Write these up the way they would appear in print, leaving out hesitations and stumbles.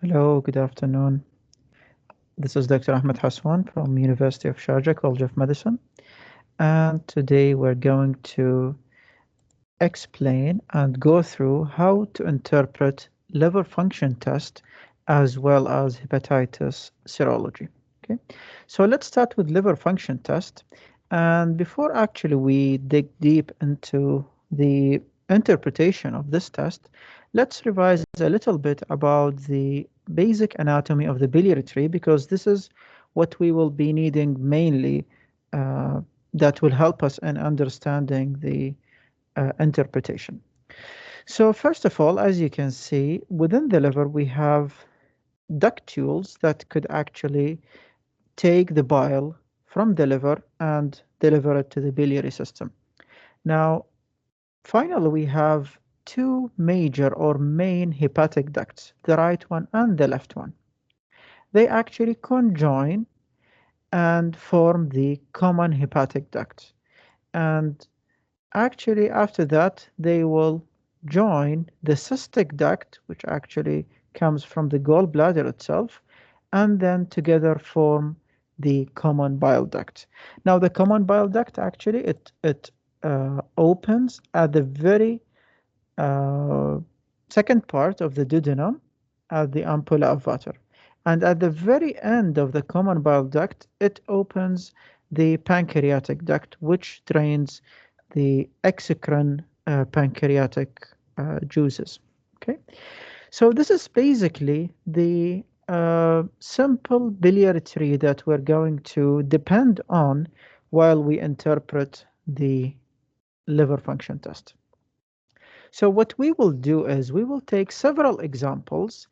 Hello, good afternoon. This is Dr. Ahmed Haswan from University of Sharjah College of Medicine, and today we're going to explain and go through how to interpret liver function test as well as hepatitis serology. Okay, so let's start with liver function test. And before actually we dig deep into the interpretation of this test, let's revise a little bit about the basic anatomy of the biliary tree because this is what we will be needing mainly uh, that will help us in understanding the interpretation. So first of all, as you can see, within the liver, we have ductules that could actually take the bile from the liver and deliver it to the biliary system. Now, finally, we have two major or main hepatic ducts, the right one and the left one. They actually conjoin and form the common hepatic duct. And actually, after that, they will join the cystic duct, which actually comes from the gallbladder itself, and then together form the common bile duct. Now, the common bile duct actually it opens at the very uh, second part of the duodenum at the ampulla of water. And at the very end of the common bile duct, it opens the pancreatic duct, which drains the exocrine pancreatic juices. Okay, so this is basically the simple biliary tree that we're going to depend on while we interpret the liver function test. So what we will do is we will take several examples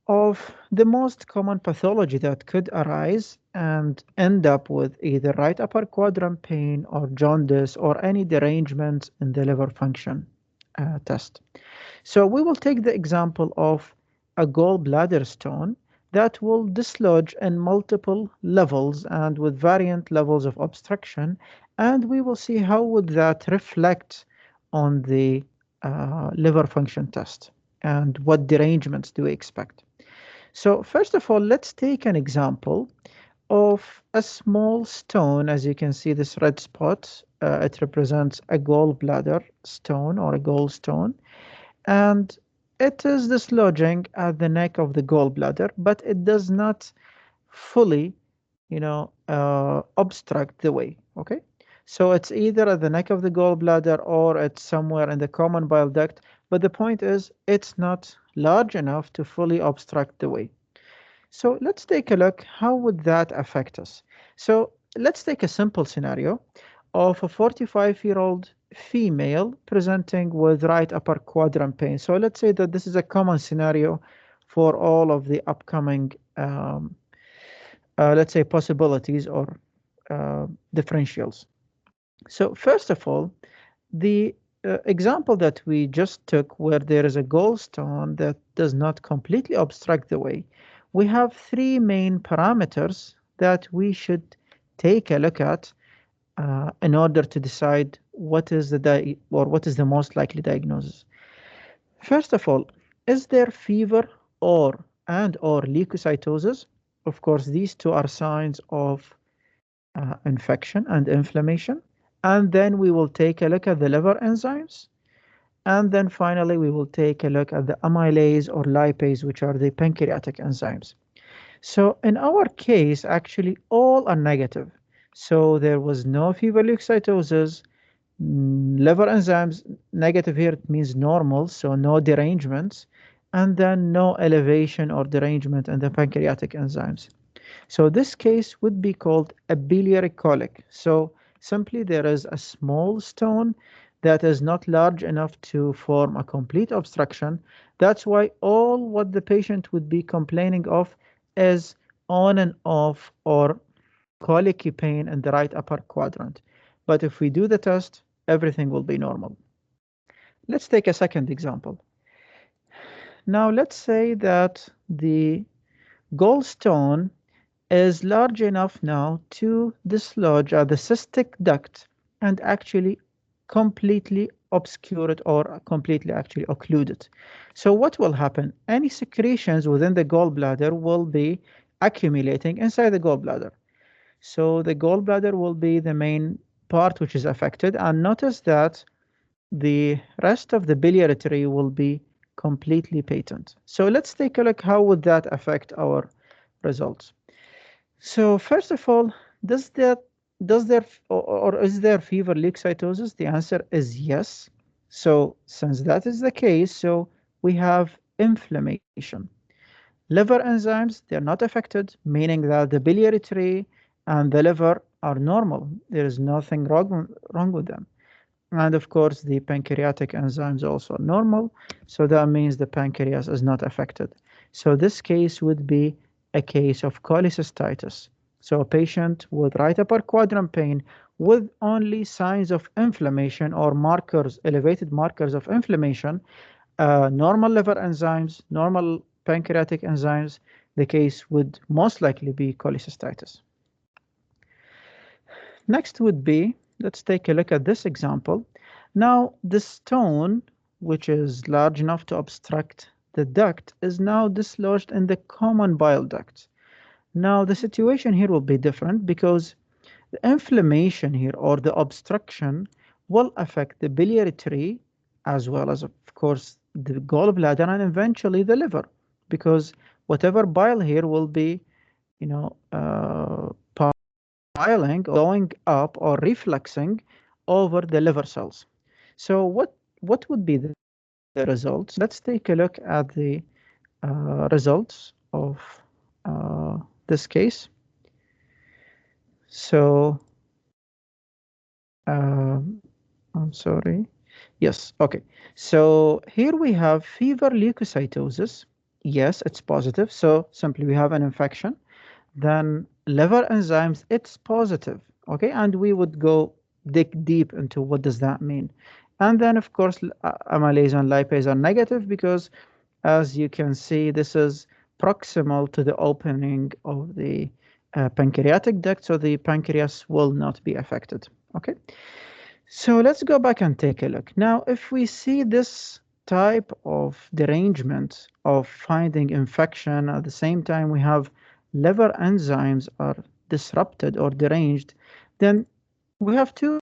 of the most common pathology that could arise and end up with either right upper quadrant pain or jaundice or any derangement in the liver function test. So we will take the example of a gallbladder stone that will dislodge in multiple levels and with variant levels of obstruction, and we will see how would that reflect on the liver function test and what derangements do we expect. So first of all, let's take an example of a small stone. As you can see, this red spot, it represents a gallbladder stone or a gallstone, and it is dislodging at the neck of the gallbladder, but it does not fully, obstruct the way. Okay, so it's either at the neck of the gallbladder or it's somewhere in the common bile duct, but the point is it's not large enough to fully obstruct the way. So let's take a look. How would that affect us? So let's take a simple scenario of a 45-year-old female presenting with right upper quadrant pain. So let's say that this is a common scenario for all of the upcoming, let's say, possibilities or differentials. So first of all, the example that we just took where there is a gallstone that does not completely obstruct the way, we have three main parameters that we should take a look at in order to decide what is what is the most likely diagnosis. First of all, is there fever or leukocytosis? Of course, these two are signs of infection and inflammation. And then we will take a look at the liver enzymes. And then finally, we will take a look at the amylase or lipase, which are the pancreatic enzymes. So in our case, actually, all are negative. So there was no fever leukocytosis, liver enzymes negative here, it means normal, so no derangements, and then no elevation or derangement in the pancreatic enzymes. So this case would be called a biliary colic. So simply there is a small stone that is not large enough to form a complete obstruction. That's why all what the patient would be complaining of is on and off or colicky pain in the right upper quadrant. But if we do the test, everything will be normal. Let's take a second example. Now let's say that the gallstone is large enough now to dislodge the cystic duct and actually completely obscure it or completely actually occlude it. So what will happen? Any secretions within the gallbladder will be accumulating inside the gallbladder. So the gallbladder will be the main part which is affected, and notice that the rest of the biliary tree will be completely patent. So let's take a look how would that affect our results. So first of all, does that does there or is there fever leukocytosis? The answer is yes. So since that is the case, so we have inflammation. Liver enzymes, they're not affected, meaning that the biliary tree and the liver are normal. There is nothing wrong with them. And of course, the pancreatic enzymes also normal. So that means the pancreas is not affected. So this case would be a case of cholecystitis. So a patient with right upper quadrant pain with only signs of inflammation or markers, elevated markers of inflammation, normal liver enzymes, normal pancreatic enzymes, the case would most likely be cholecystitis. Next would be, let's take a look at this example. Now, the stone, which is large enough to obstruct the duct, is now dislodged in the common bile duct. Now, the situation here will be different because the inflammation here or the obstruction will affect the biliary tree as well as, of course, the gallbladder and eventually the liver, because whatever bile here will be, you know, piling or going up or refluxing over the liver cells. So what would be the results? Let's take a look at the results of this case. So I'm sorry. Yes, okay. So here we have fever leukocytosis. Yes, it's positive. So simply we have an infection. Then liver enzymes, it's positive. Okay, and we would go dig deep into what does that mean. And then of course amylase and lipase are negative because as you can see, this is proximal to the opening of the pancreatic duct, so the pancreas will not be affected. Okay, so let's go back and take a look. Now, if we see this type of derangement of finding infection at the same time we have liver enzymes are disrupted or deranged, then we have two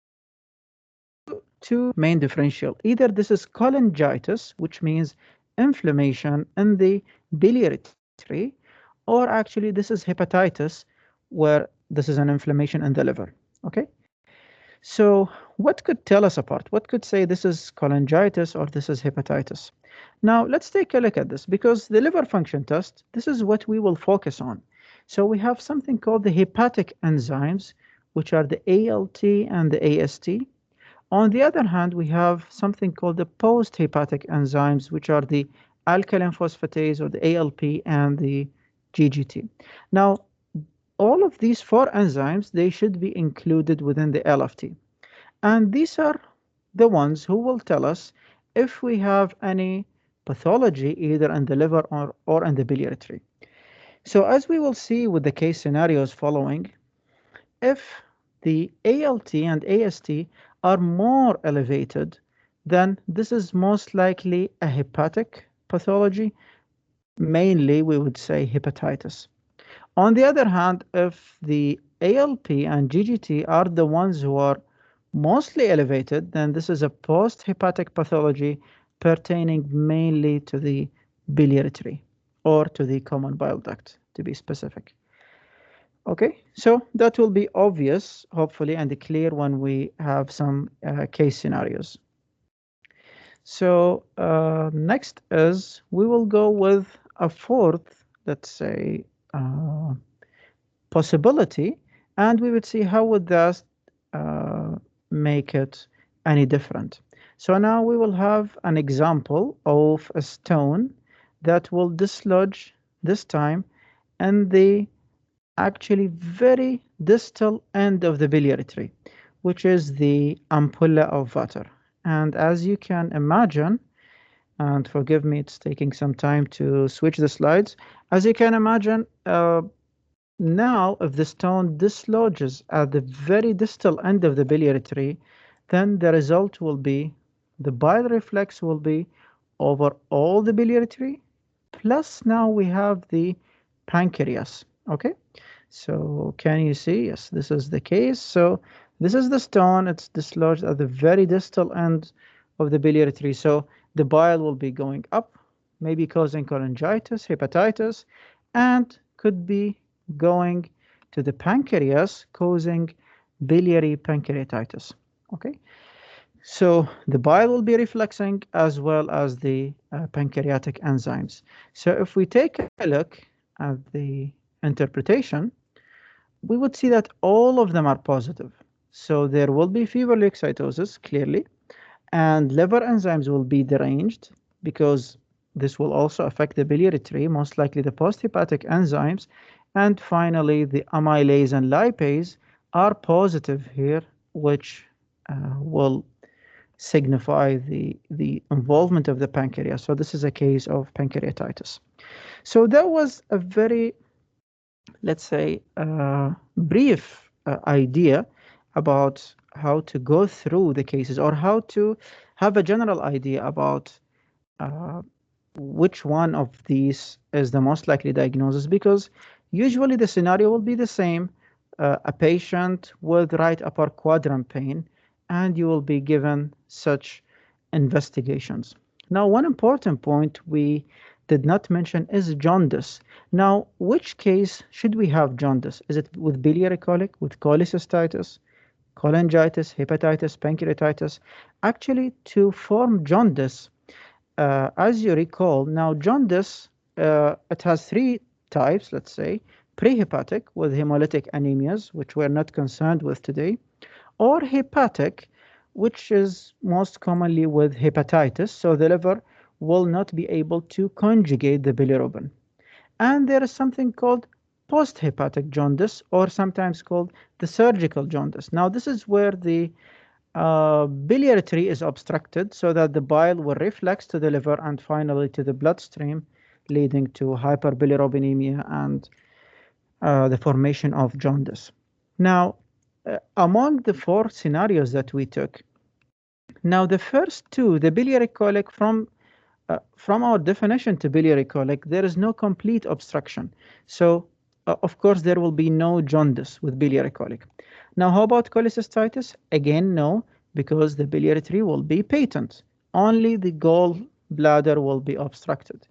main differential. Either this is cholangitis, which means inflammation in the biliary tree, or actually this is hepatitis, where this is an inflammation in the liver. Okay. So what could tell us apart? What could say this is cholangitis or this is hepatitis? Now let's take a look at this because the liver function test, this is what we will focus on. So we have something called the hepatic enzymes, which are the ALT and the AST. On the other hand, we have something called the post-hepatic enzymes, which are the alkaline phosphatase or the ALP and the GGT. Now, all of these four enzymes, they should be included within the LFT. And these are the ones who will tell us if we have any pathology either in the liver or in the biliary tree. So as we will see with the case scenarios following, if the ALT and AST are more elevated, then this is most likely a hepatic pathology. Mainly, we would say hepatitis. On the other hand, if the ALP and GGT are the ones who are mostly elevated, then this is a post-hepatic pathology pertaining mainly to the biliary tree or to the common bile duct, to be specific. Okay, so that will be obvious, hopefully, and clear when we have some case scenarios. So next is we will go with a fourth, let's say, possibility, and we would see how would that make it any different. So now we will have an example of a stone that will dislodge this time in the actually very distal end of the biliary tree, which is the ampulla of water. And as you can imagine, and forgive me, it's taking some time to switch the slides. As you can imagine, now if the stone dislodges at the very distal end of the biliary tree, then the result will be the bile reflex will be over all the biliary tree, plus now we have the pancreas. Okay, so can you see? Yes, this is the case. So this is the stone. It's dislodged at the very distal end of the biliary tree. So the bile will be going up, maybe causing cholangitis, hepatitis, and could be going to the pancreas, causing biliary pancreatitis. Okay, so the bile will be refluxing as well as the pancreatic enzymes. So if we take a look at the interpretation, we would see that all of them are positive. So there will be febrile excitosis, clearly, and liver enzymes will be deranged because this will also affect the biliary tree, most likely the posthepatic enzymes. And finally, the amylase and lipase are positive here, which will signify the involvement of the pancreas. So this is a case of pancreatitis. So that was a very, let's say, brief idea about how to go through the cases or how to have a general idea about uh, which one of these is the most likely diagnosis, because usually the scenario will be the same. A patient with right upper quadrant pain, and you will be given such investigations. Now, one important point we did not mention is jaundice. Now, which case should we have jaundice? Is it with biliary colic, with cholecystitis, cholangitis, hepatitis, pancreatitis? Actually, to form jaundice, as you recall, now jaundice, it has three types, let's say, prehepatic with hemolytic anemias, which we're not concerned with today, or hepatic, which is most commonly with hepatitis, so the liver will not be able to conjugate the bilirubin. And there is something called post-hepatic jaundice, or sometimes called the surgical jaundice. Now, this is where the biliary tree is obstructed so that the bile will reflux to the liver and finally to the bloodstream, leading to hyperbilirubinemia and the formation of jaundice. Now, among the four scenarios that we took, now the first two, the biliary colic, from our definition to biliary colic, there is no complete obstruction. So, of course, there will be no jaundice with biliary colic. Now, how about cholecystitis? Again, no, because the biliary tree will be patent. Only the gallbladder will be obstructed.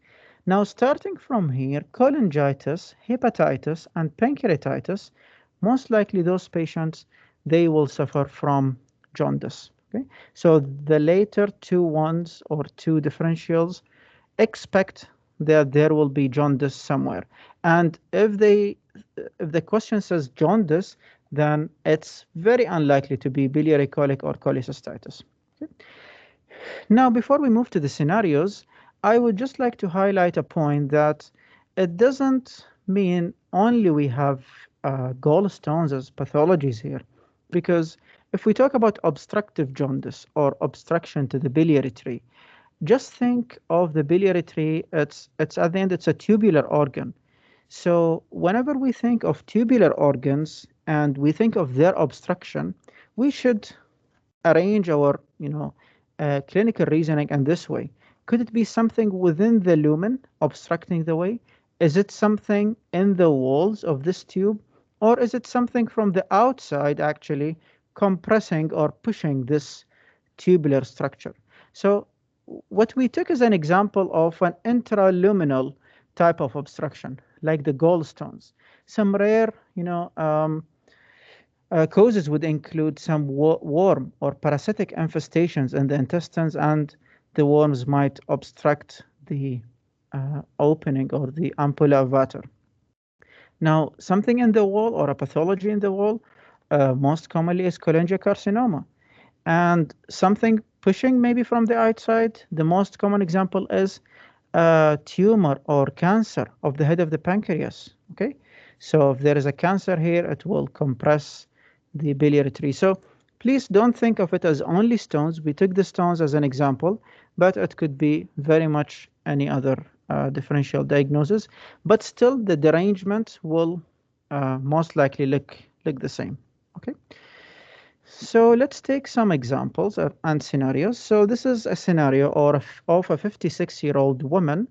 Now, starting from here, cholangitis, hepatitis, and pancreatitis, most likely those patients, they will suffer from jaundice. Okay, so the later two ones or two differentials, expect that there will be jaundice somewhere. And if the question says jaundice, then it's very unlikely to be biliary colic or cholecystitis. Okay. Now, before we move to the scenarios, I would just like to highlight a point that it doesn't mean only we have gallstones as pathologies here, because if we talk about obstructive jaundice or obstruction to the biliary tree, just think of the biliary tree. It's at the end, it's a tubular organ. So whenever we think of tubular organs and we think of their obstruction, we should arrange our, clinical reasoning in this way. Could it be something within the lumen obstructing the way? Is it something in the walls of this tube? Or is it something from the outside actually compressing or pushing this tubular structure? So what we took as an example of an intraluminal type of obstruction, like the gallstones. Some rare, causes would include some worm or parasitic infestations in the intestines, and the worms might obstruct the opening or the ampulla of water. Now, something in the wall or a pathology in the wall, most commonly is cholangiocarcinoma. And something pushing maybe from the outside, the most common example is a tumor or cancer of the head of the pancreas. Okay, so if there is a cancer here, it will compress the biliary tree. So please don't think of it as only stones. We took the stones as an example, but it could be very much any other differential diagnosis. But still, the derangement will most likely look the same. Okay. So let's take some examples and scenarios. So this is a scenario of a 56-year-old woman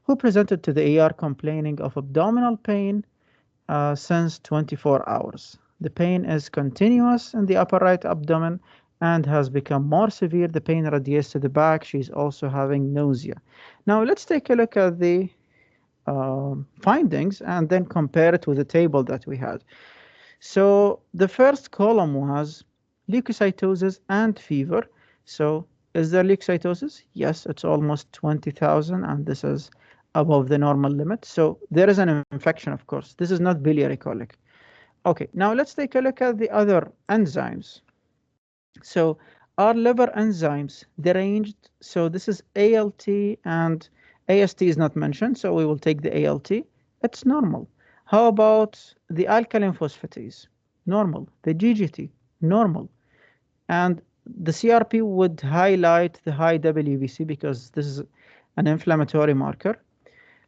who presented to the ER complaining of abdominal pain since 24 hours. The pain is continuous in the upper right abdomen and has become more severe. The pain radiates to the back. She's also having nausea. Now let's take a look at the findings and then compare it with the table that we had. So the first column was leukocytosis and fever. So is there leukocytosis? Yes, it's almost 20,000, and this is above the normal limit. So there is an infection, of course. This is not biliary colic. Okay, now let's take a look at the other enzymes. So are liver enzymes deranged? So this is ALT, and AST is not mentioned, so we will take the ALT. It's normal. How about the alkaline phosphatase? Normal. The GGT? Normal. And the CRP would highlight the high WBC because this is an inflammatory marker.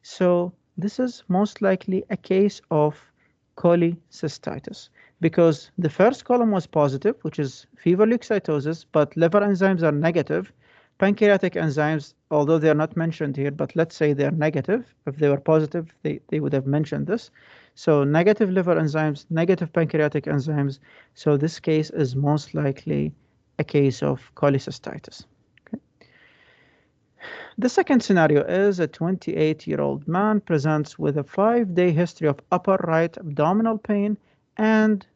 So this is most likely a case of cholecystitis because the first column was positive, which is fever leukocytosis, but liver enzymes are negative. Pancreatic enzymes, although they are not mentioned here, but let's say they're negative. If they were positive, they would have mentioned this. So negative liver enzymes, negative pancreatic enzymes. So this case is most likely a case of cholecystitis. The second scenario is a 28-year-old man presents with a 5-day history of upper right abdominal pain and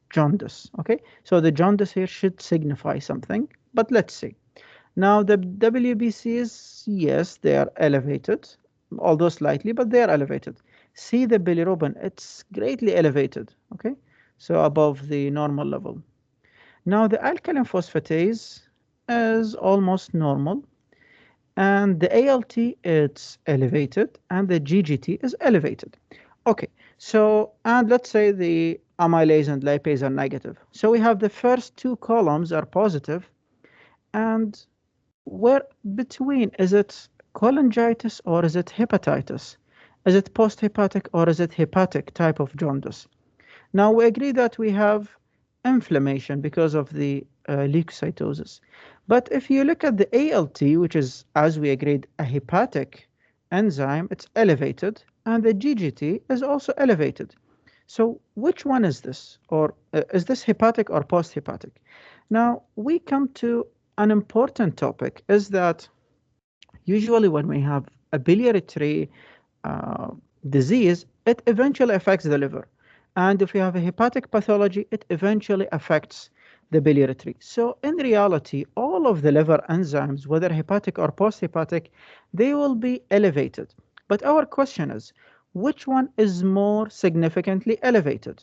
jaundice. Okay, so the jaundice here should signify something, but let's see. Now the WBCs, yes, they are elevated, although slightly, but they are elevated. See the bilirubin, it's greatly elevated, okay, so above the normal level. Now the alkaline phosphatase is almost normal, and the ALT it's elevated and the GGT is elevated. Okay, so and let's say the amylase and lipase are negative. So we have the first two columns are positive, and where between is it cholangitis or is it hepatitis? Is it post-hepatic or is it hepatic type of jaundice? Now we agree that we have inflammation because of the leukocytosis. But if you look at the ALT, which is, as we agreed, a hepatic enzyme, it's elevated, and the GGT is also elevated. So which one is this? Or is this hepatic or post-hepatic? Now we come to an important topic, is that usually when we have a biliary tree disease, it eventually affects the liver. And if you have a hepatic pathology, it eventually affects the biliary tree. So in reality, all of the liver enzymes, whether hepatic or post-hepatic, they will be elevated. But our question is, which one is more significantly elevated?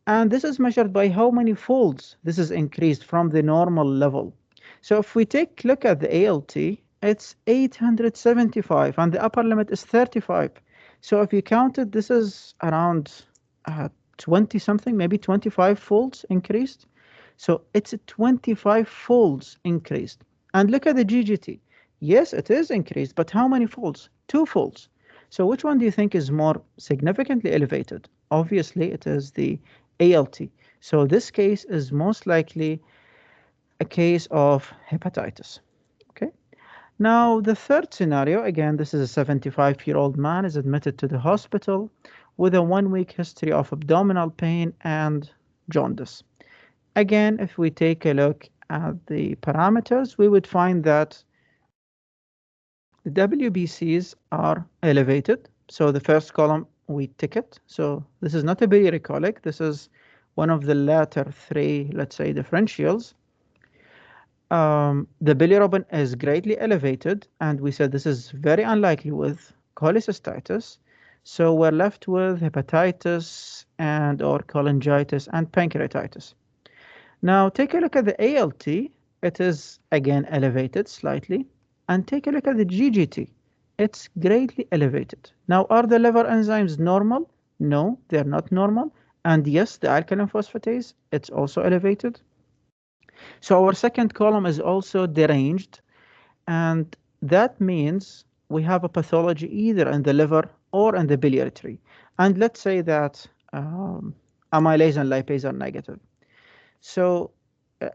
And this is measured by how many folds this is increased from the normal level. So if we take a look at the ALT, it's 875 and the upper limit is 35. So if you count it, this is around 20 something, maybe 25 folds increased. So it's 25 folds increased. And look at the GGT. Yes, it is increased, but how many folds? 2 folds. So which one do you think is more significantly elevated? Obviously, it is the ALT. So this case is most likely a case of hepatitis. Okay. Now, the third scenario, again, this is a 75-year-old man is admitted to the hospital with a 1-week history of abdominal pain and jaundice. Again, if we take a look at the parameters, we would find that the WBCs are elevated. So the first column, we tick it. So this is not a biliary colic. This is one of the latter 3, let's say, differentials. The bilirubin is greatly elevated, and we said this is very unlikely with cholecystitis. So we're left with hepatitis and or cholangitis and pancreatitis. Now take a look at the ALT. It is again elevated slightly. And take a look at the GGT. It's greatly elevated. Now are the liver enzymes normal? No, they're not normal. And yes, the alkaline phosphatase, it's also elevated. So our second column is also deranged, and that means we have a pathology either in the liver or in the biliary tree. And let's say that amylase and lipase are negative. So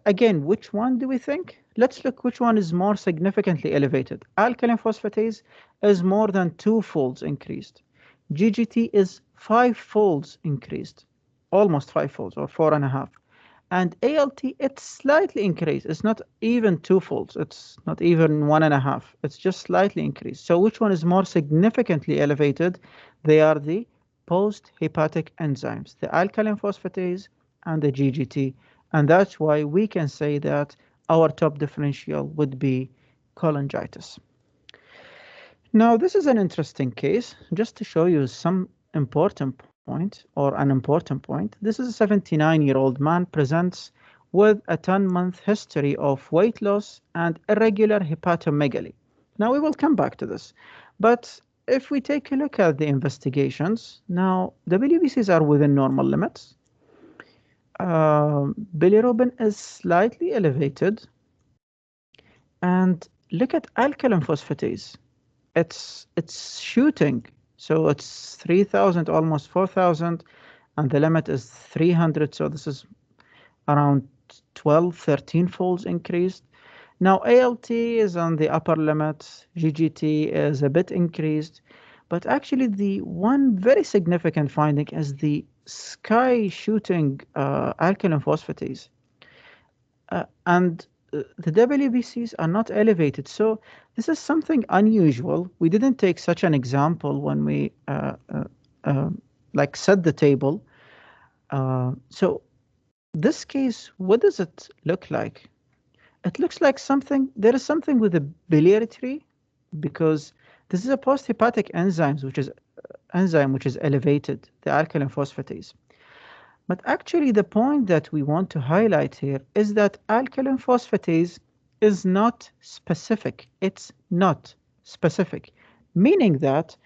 again, which one do we think? Let's look which one is more significantly elevated. Alkaline phosphatase is more than 2-fold increased. GGT is 5-fold increased, almost 5-fold or 4.5. And ALT, it's slightly increased. It's not even 2-fold. It's not even 1.5. It's just slightly increased. So which one is more significantly elevated? They are the post-hepatic enzymes, the alkaline phosphatase and the GGT. And that's why we can say that our top differential would be cholangitis. Now, this is an interesting case, just to show you some important point or an important point. This is a 79-year-old man presents with a 10-month history of weight loss and irregular hepatomegaly. Now, we will come back to this. But if we take a look at the investigations, now the WBCs are within normal limits. Bilirubin is slightly elevated. And look at alkaline phosphatase. It's shooting. So it's 3,000, almost 4,000, and the limit is 300. So this is around 12, 13 folds increased. Now ALT is on the upper limit, GGT is a bit increased, but actually the one very significant finding is the sky shooting alkaline phosphatase. And the WBCs are not elevated. So this is something unusual. We didn't take such an example when we like set the table. So this case, what does it look like? It looks like there is something with the biliary tree, because this is a post-hepatic enzyme which is elevated, the alkaline phosphatase. But actually, the point that we want to highlight here is that alkaline phosphatase is not specific. It's not specific, meaning that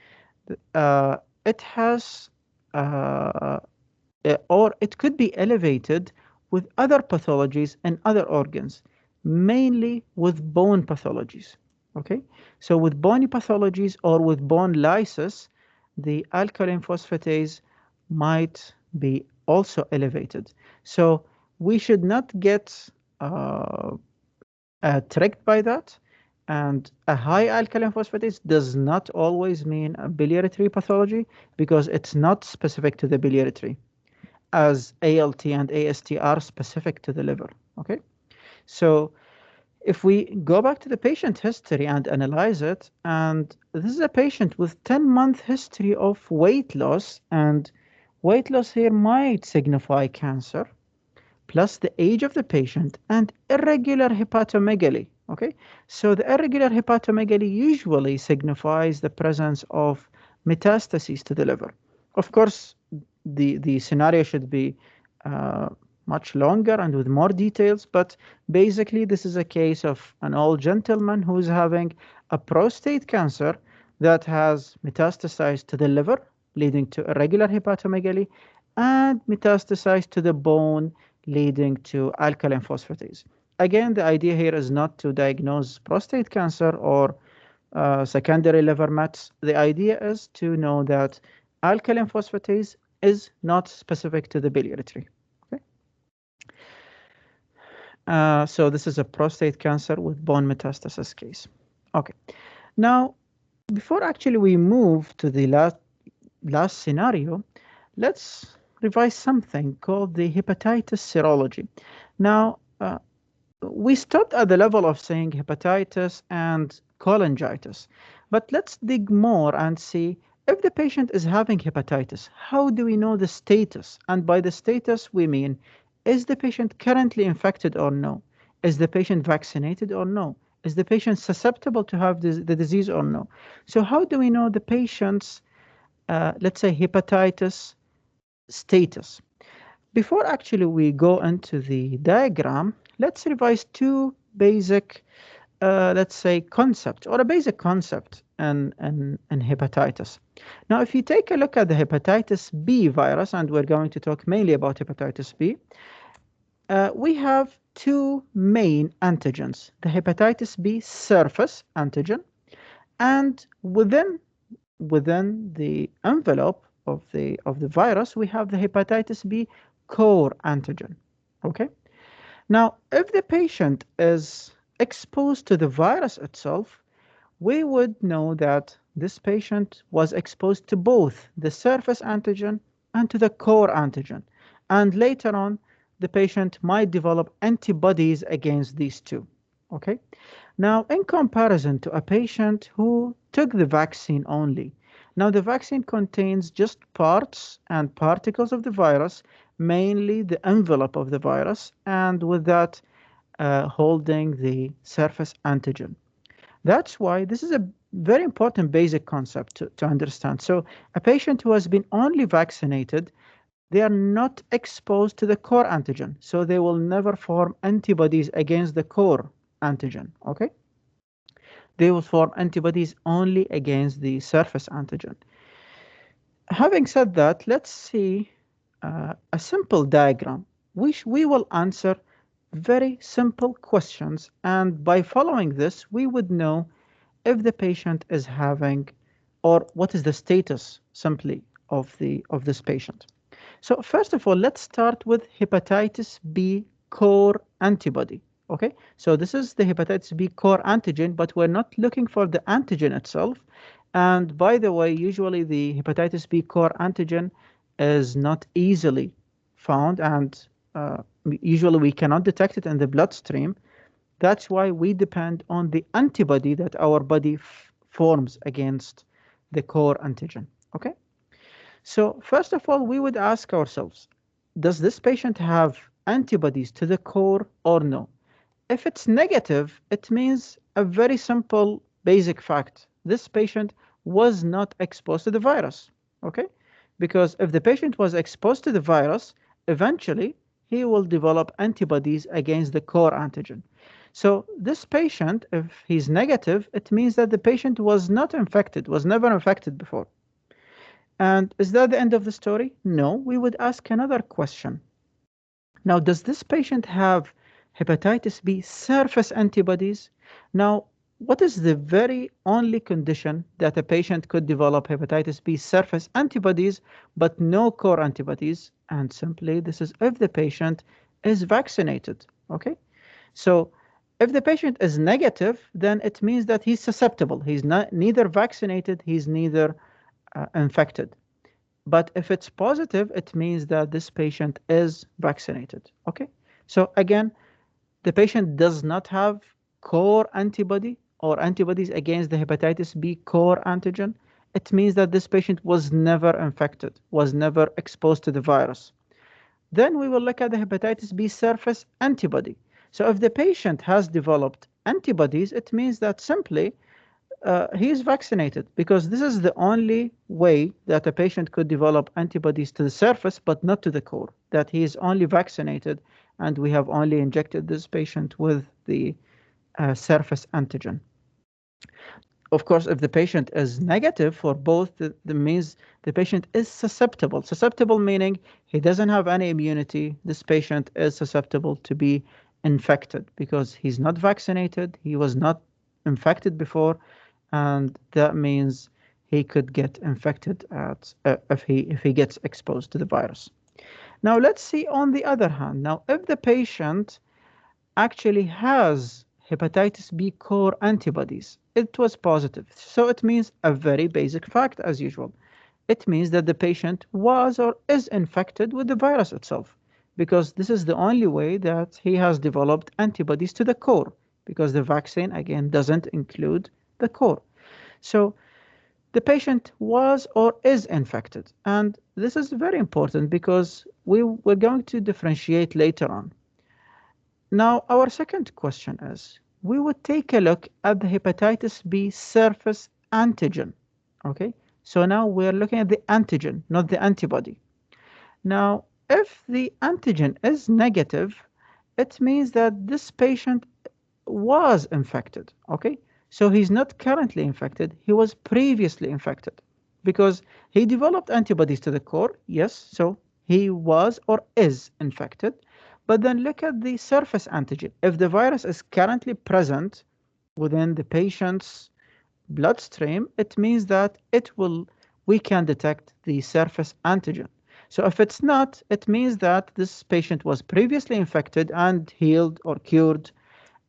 it has, or it could be elevated with other pathologies and other organs, mainly with bone pathologies. Okay, so with bony pathologies or with bone lysis, the alkaline phosphatase might be also elevated. So we should not get tricked by that. And a high alkaline phosphatase does not always mean a biliary tree pathology, because it's not specific to the biliary tree, as ALT and AST are specific to the liver. Okay, so if we go back to the patient history and analyze it, and this is a patient with 10-month history of weight loss, and weight loss here might signify cancer, plus the age of the patient and irregular hepatomegaly. Okay, so the irregular hepatomegaly usually signifies the presence of metastases to the liver. Of course, the scenario should be much longer and with more details, but basically this is a case of an old gentleman who's having a prostate cancer that has metastasized to the liver, leading to irregular hepatomegaly, and metastasized to the bone, leading to alkaline phosphatase. Again, the idea here is not to diagnose prostate cancer or secondary liver mets. The idea is to know that alkaline phosphatase is not specific to the biliary tree. Okay? So this is a prostate cancer with bone metastasis case. Okay. Now, before actually we move to the last scenario, let's revise something called the hepatitis serology. Now, we stopped at the level of saying hepatitis and cholangitis, but let's dig more and see if the patient is having hepatitis, how do we know the status? And by the status, we mean, is the patient currently infected or no? Is the patient vaccinated or no? Is the patient susceptible to have the disease or no? So how do we know the patient's, let's say, hepatitis status? Before actually we go into the diagram, let's revise two basic, let's say, concepts, or a basic concept in hepatitis. Now, if you take a look at the hepatitis B virus, and we're going to talk mainly about hepatitis B, we have two main antigens, the hepatitis B surface antigen, and within the envelope of the virus, we have the hepatitis B core antigen. Okay. Now, if the patient is exposed to the virus itself, we would know that this patient was exposed to both the surface antigen and to the core antigen. And later on, the patient might develop antibodies against these two. Okay? Now, in comparison to a patient who took the vaccine only, now the vaccine contains just parts and particles of the virus, mainly the envelope of the virus, and with that, holding the surface antigen. That's why this is a very important basic concept to understand. So, a patient who has been only vaccinated, they are not exposed to the core antigen, so they will never form antibodies against the core antigen. Okay? They will form antibodies only against the surface antigen. Having said that, let's see a simple diagram, which we will answer very simple questions. And by following this, we would know if the patient is having, or what is the status simply of this patient. So first of all, let's start with hepatitis B core antibody. Okay, so this is the hepatitis B core antigen, but we're not looking for the antigen itself. And by the way, usually the hepatitis B core antigen is not easily found, and usually we cannot detect it in the bloodstream. That's why we depend on the antibody that our body forms against the core antigen. Okay? So, first of all, we would ask ourselves, does this patient have antibodies to the core or no? If it's negative, it means a very simple basic fact. This patient was not exposed to the virus. Okay? Because if the patient was exposed to the virus, eventually he will develop antibodies against the core antigen. So this patient, if he's negative, it means that the patient was not infected, was never infected before. And is that the end of the story? No, we would ask another question. Now, does this patient have hepatitis B surface antibodies? Now, what is the very only condition that a patient could develop hepatitis B surface antibodies but no core antibodies? And simply, this is if the patient is vaccinated. Okay? So, if the patient is negative, then it means that he's susceptible. He's not neither vaccinated, he's neither infected. But if it's positive, it means that this patient is vaccinated. Okay. So again, the patient does not have core antibody or antibodies against the hepatitis B core antigen. It means that this patient was never infected, was never exposed to the virus. Then we will look at the hepatitis B surface antibody. So if the patient has developed antibodies, it means that simply he is vaccinated, because this is the only way that a patient could develop antibodies to the surface but not to the core, that he is only vaccinated and we have only injected this patient with the surface antigen. Of course, if the patient is negative for both, that means the patient is susceptible. Susceptible meaning he doesn't have any immunity. This patient is susceptible to be infected because he's not vaccinated, he was not infected before, and that means he could get infected if he gets exposed to the virus. Now let's see on the other hand. Now, if the patient actually has hepatitis B core antibodies, it was positive. So it means a very basic fact as usual. It means that the patient was or is infected with the virus itself, because this is the only way that he has developed antibodies to the core, because the vaccine again doesn't include the core. So the patient was or is infected. And this is very important because we're going to differentiate later on. Now, our second question is, we would take a look at the hepatitis B surface antigen. Okay, so now we're looking at the antigen, not the antibody. Now, if the antigen is negative, it means that this patient was infected. Okay, so he's not currently infected, he was previously infected because he developed antibodies to the core. Yes, so he was or is infected. But then look at the surface antigen. If the virus is currently present within the patient's bloodstream, it means that we can detect the surface antigen. So if it's not, it means that this patient was previously infected and healed or cured,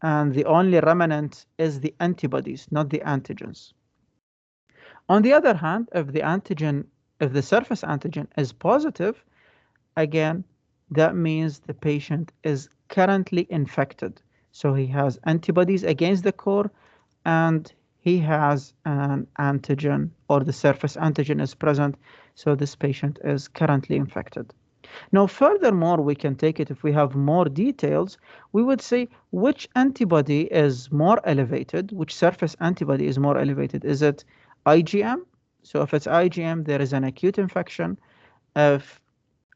and the only remnant is the antibodies, not the antigens. On the other hand, if the surface antigen is positive, again, that means the patient is currently infected. So he has antibodies against the core, and he has an antigen, or the surface antigen is present. So this patient is currently infected. Now, furthermore, we can take it if we have more details. We would say which antibody is more elevated, which surface antibody is more elevated. Is it IgM? So if it's IgM, there is an acute infection. If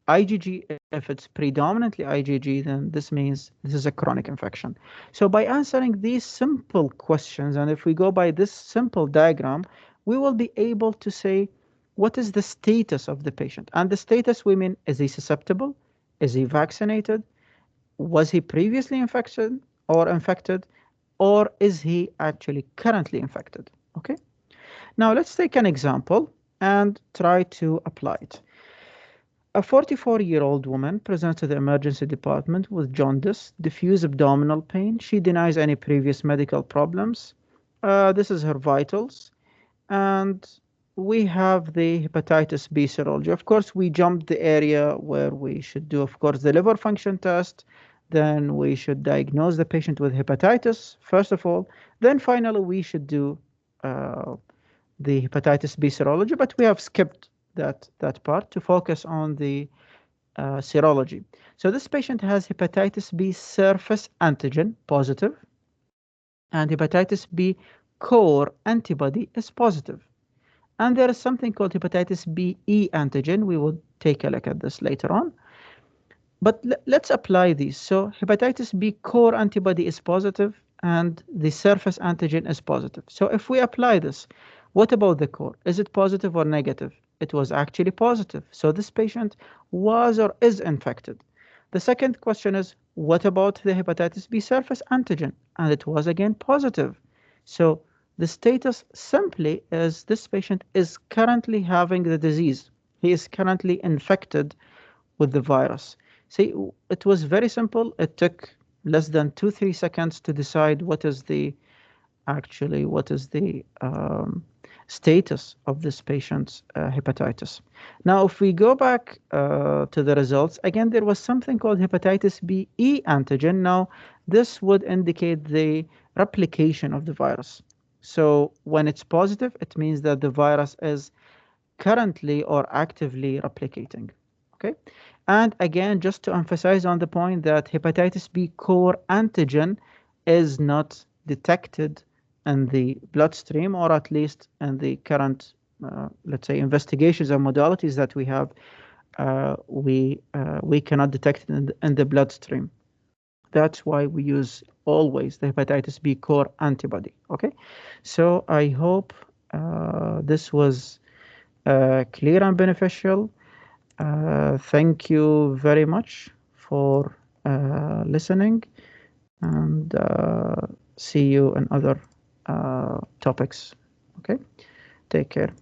IgG, if it's predominantly IgG, then this means this is a chronic infection. So by answering these simple questions, and if we go by this simple diagram, we will be able to say what is the status of the patient. And the status, we mean, is he susceptible? Is he vaccinated? Was he previously infected, or is he actually currently infected? Okay. Now let's take an example and try to apply it. A 44-year-old woman presents to the emergency department with jaundice, diffuse abdominal pain. She denies any previous medical problems. This is her vitals. And we have the hepatitis B serology. Of course, we jumped the area where we should do, of course, the liver function test. Then we should diagnose the patient with hepatitis, first of all. Then finally, we should do the hepatitis B serology, but we have skipped that part to focus on the serology. So this patient has hepatitis B surface antigen positive, and hepatitis B core antibody is positive. And there is something called hepatitis B E antigen. We will take a look at this later on. But let's apply these. So hepatitis B core antibody is positive, and the surface antigen is positive. So if we apply this, what about the core? Is it positive or negative? It was actually positive. So this patient was or is infected. The second question is, what about the hepatitis B surface antigen? And it was again positive. So the status simply is this patient is currently having the disease. He is currently infected with the virus. See, it was very simple. It took less than 2-3 seconds to decide what is the status of this patient's hepatitis. Now, if we go back to the results, again, there was something called hepatitis B E antigen. Now, this would indicate the replication of the virus. So when it's positive, it means that the virus is currently or actively replicating. Okay. And again, just to emphasize on the point that hepatitis B core antigen is not detected in the bloodstream, or at least in the current, let's say, investigations and modalities that we have, we cannot detect it in the bloodstream. That's why we use always the hepatitis B core antibody. Okay, so I hope this was clear and beneficial. Thank you very much for listening, and see you in other topics. Okay, take care.